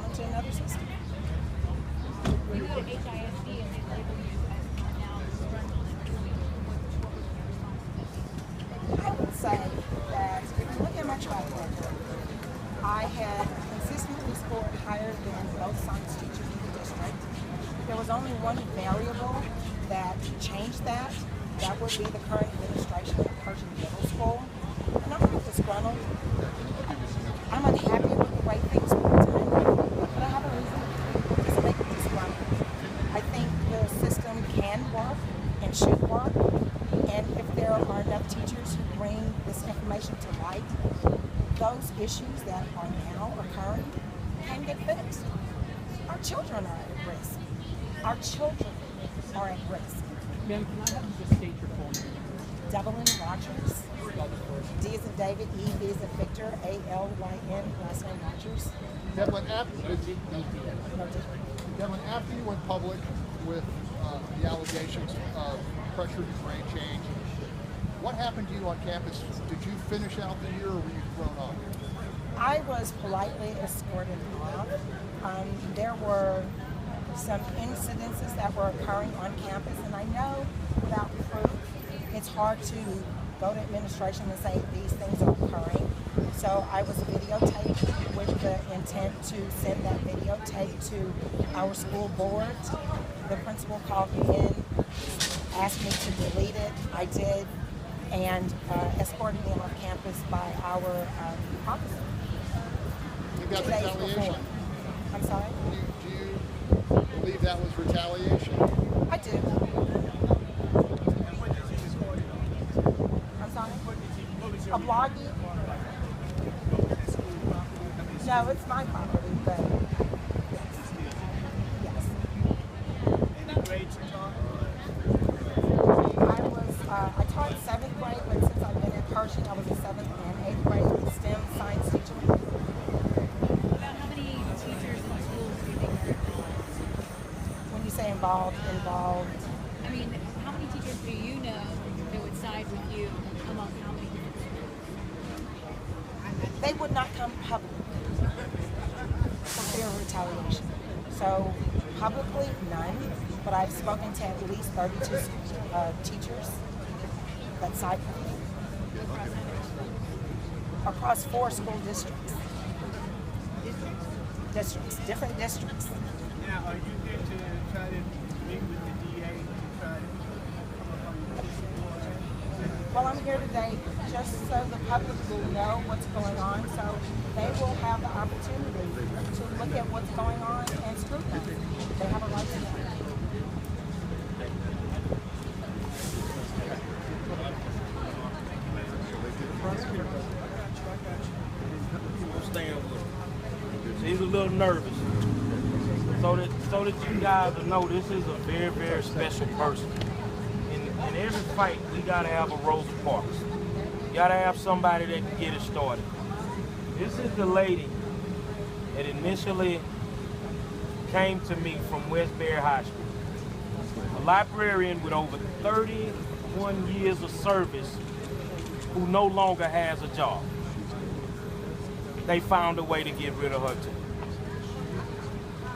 into another system. You go to HISD and they label you as now run I would say that if you look at my track record, I had consistently scored higher than both science teachers in the district. There was only one variable that changed that. That would be the current administration at Pershing Middle School. And I'm not disgruntled. I'm unhappy with the way things were done, but I have a reason to make me disgruntled. I think the system can work and should work, and if there are enough teachers who bring this information to light, those issues that are now occurring can get fixed. Our children are at risk. Our children are at risk. Ma'am, can I have you just state your full name? Devlin Rogers. D as in David, E, V as in Victor, A-L-Y-N, last name Rogers. Devlin, after you went public with the allegations of pressure to grade change, what happened to you on campus? Did you finish out the year or were you thrown off? I was politely escorted off. There were some incidences that were occurring on campus, and I know without proof, it's hard to go to administration and say these things are occurring. So I was videotaped with the intent to send that videotape to our school board. The principal called me in, asked me to delete it. I did, and escorted me off campus by our officer. You got 2 days retaliation? before. I'm sorry? Do you believe that was retaliation? I do. I'm sorry? A blogging? No, it's my property, but yes. Any grades you taught? I taught 7th grade, but since I've been at Pershing, I was a 7th and 8th grade STEM science teacher. About how many teachers in schools do you think are involved? When you say involved, I mean, how many teachers do you know that would side with you among how many different schools? they would not come public for fear of retaliation. So publicly, none, but I've spoken to at least 32 teachers that side with me. Across 4 school districts. Different districts. Now, are you here to try to meet with the DA to try to come up on the police report? Well, I'm here today just so the public will know what's going on, so they will have the opportunity to look at what's going on and scrutinize it. They have a right to know. Stand with him. He's a little nervous. So that you guys will know this is a very, very special person. In every fight, we gotta have a Rosa Parks. You gotta have somebody that can get it started. This is the lady that initially came to me from Westbury High School. A librarian with over 31 years of service who no longer has a job. They found a way to get rid of her too.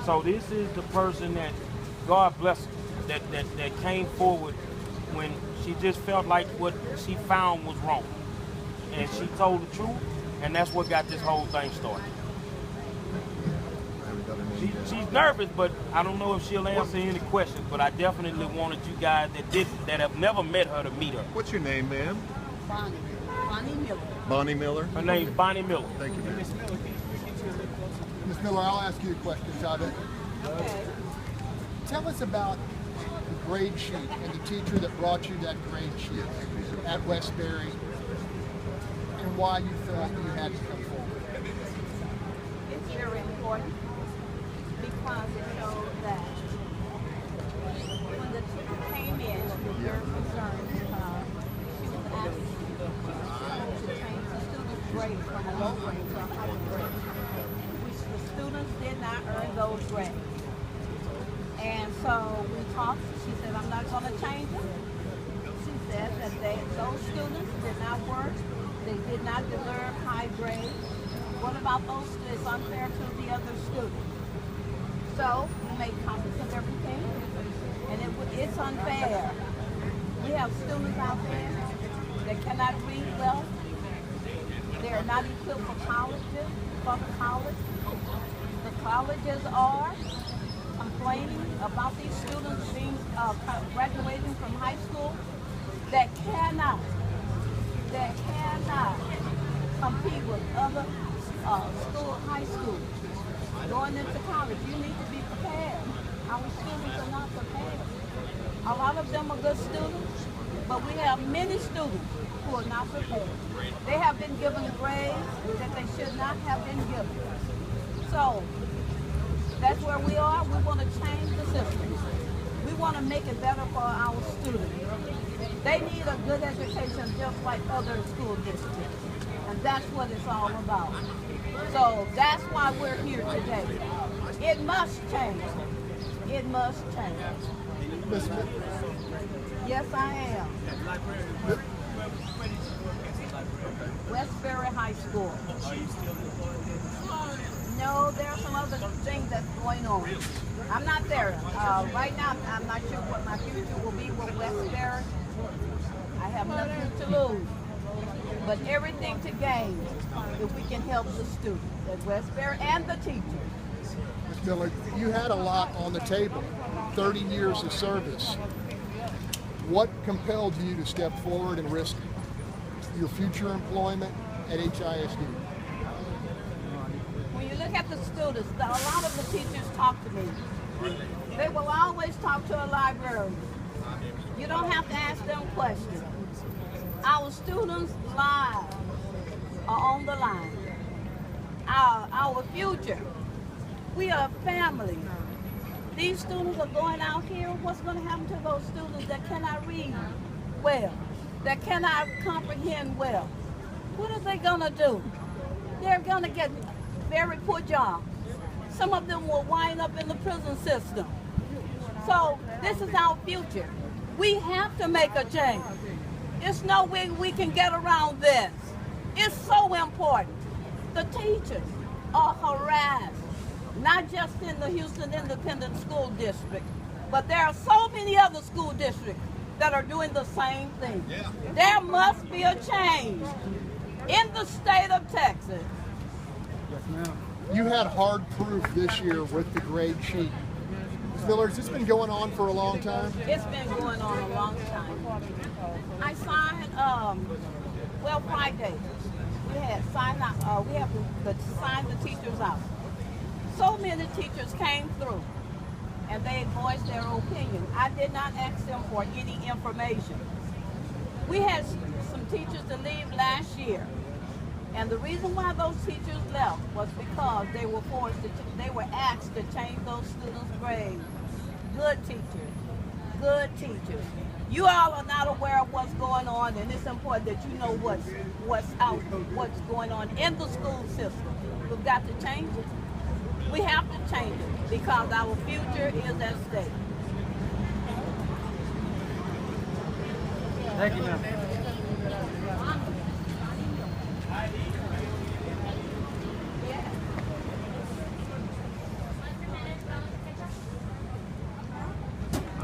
So this is the person that, God bless her, that came forward when she just felt like what she found was wrong. And she told the truth, and that's what got this whole thing started. She's nervous, but I don't know if she'll answer any questions, but I definitely wanted you guys that have never met her to meet her. What's your name, ma'am? Bonnie Miller. Bonnie Miller? Her name's Bonnie Miller. Thank you, ma'am. Ms. Miller, can you get you a little closer? Ms. Miller, I'll ask you a question, Jada. Okay. Tell us about the grade sheet and the teacher that brought you that grade sheet at Westbury and why you felt you had to come forward. It's very important because it shows that when the teacher came in, she was very concerned because she was asking to change the student's grade from a low grade to a higher grade, which the students did not earn those grades. And so we talked, she said, I'm not going to change it. She said that those students did not work, they did not deserve high grades. What about those students? It's unfair to the other students. So we make copies of everything, and it's unfair. We have students out there that cannot read well. They are not equipped for colleges, for the college. The colleges are complaining about these students being graduating from high school that cannot compete with other high schools. Going into college, you need to be prepared. Our students are not prepared. A lot of them are good students, but we have many students who are not prepared. They have been given grades that they should not have been given. So that's where we are. We want to change the system. We want to make it better for our students. They need a good education just like other school districts. And that's what it's all about. So that's why we're here today. It must change. It must change. Ms. Smith, Yes, I am. Westbury High School. No, there are some other things that's going on. I'm not there. Right now, I'm not sure what my future will be with Westbury. I have nothing to lose, but everything to gain if we can help the students at Westbury and the teachers. Ms. Miller, you had a lot on the table, 30 years of service. What compelled you to step forward and risk your future employment at HISD? When you look at the students, a lot of the teachers talk to me. They will always talk to a librarian. You don't have to ask them questions. Our students' lives are on the line. Our future. We are a family. These students are going out here. What's going to happen to those students that cannot read well, that cannot comprehend well? What are they going to do? They're going to get very poor jobs. Some of them will wind up in the prison system. So this is our future. We have to make a change. There's no way we can get around this. It's so important. The teachers are harassed, not just in the Houston Independent School District, but there are so many other school districts that are doing the same thing. Yeah. There must be a change in the state of Texas. Yes, ma'am. You had hard proof this year with the grade sheet. Ms. Miller, has this been going on for a long time? It's been going on a long time. I signed, Friday. We had signed out, we have to sign the teachers out. So many teachers came through and they voiced their opinion. I did not ask them for any information. We had some teachers to leave last year. And the reason why those teachers left was because they were they were asked to change those students' grades. Good teachers, good teachers. You all are not aware of what's going on, and it's important that you know what's going on in the school system. We've got to change it. We have to change it because our future is at stake. Thank you, ma'am.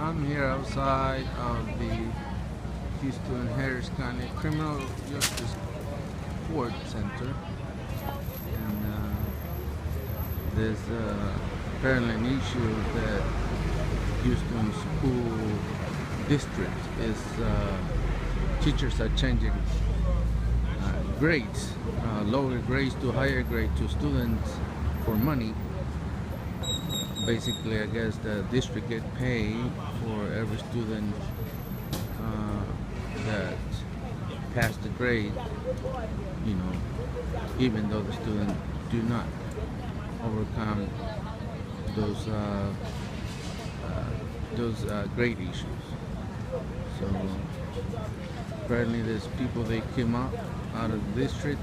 I'm here outside of the Houston Harris County Criminal Justice Court Center, and there's apparently an issue that Houston School District is teachers are changing grades, lower grades to higher grades to students for money. Basically, I guess the district get paid for every student that passed the grade, you know, even though the student do not overcome those grade issues. So apparently there's people they came out of the district,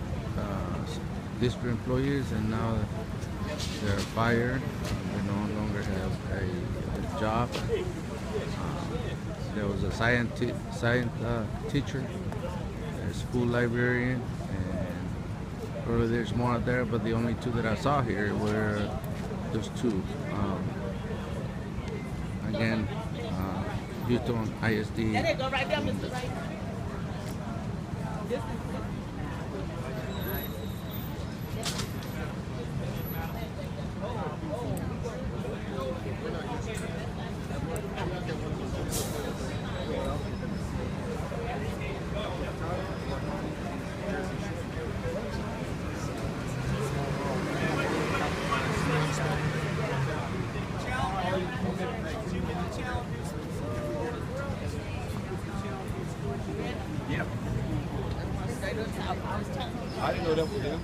district employees, and now they're fired. They no longer have a job. There was a science teacher, a school librarian, and probably there's more out there, but the only two that I saw here were those two. again, Houston ISD. Go right there, Mr. Right. I didn't know that was them.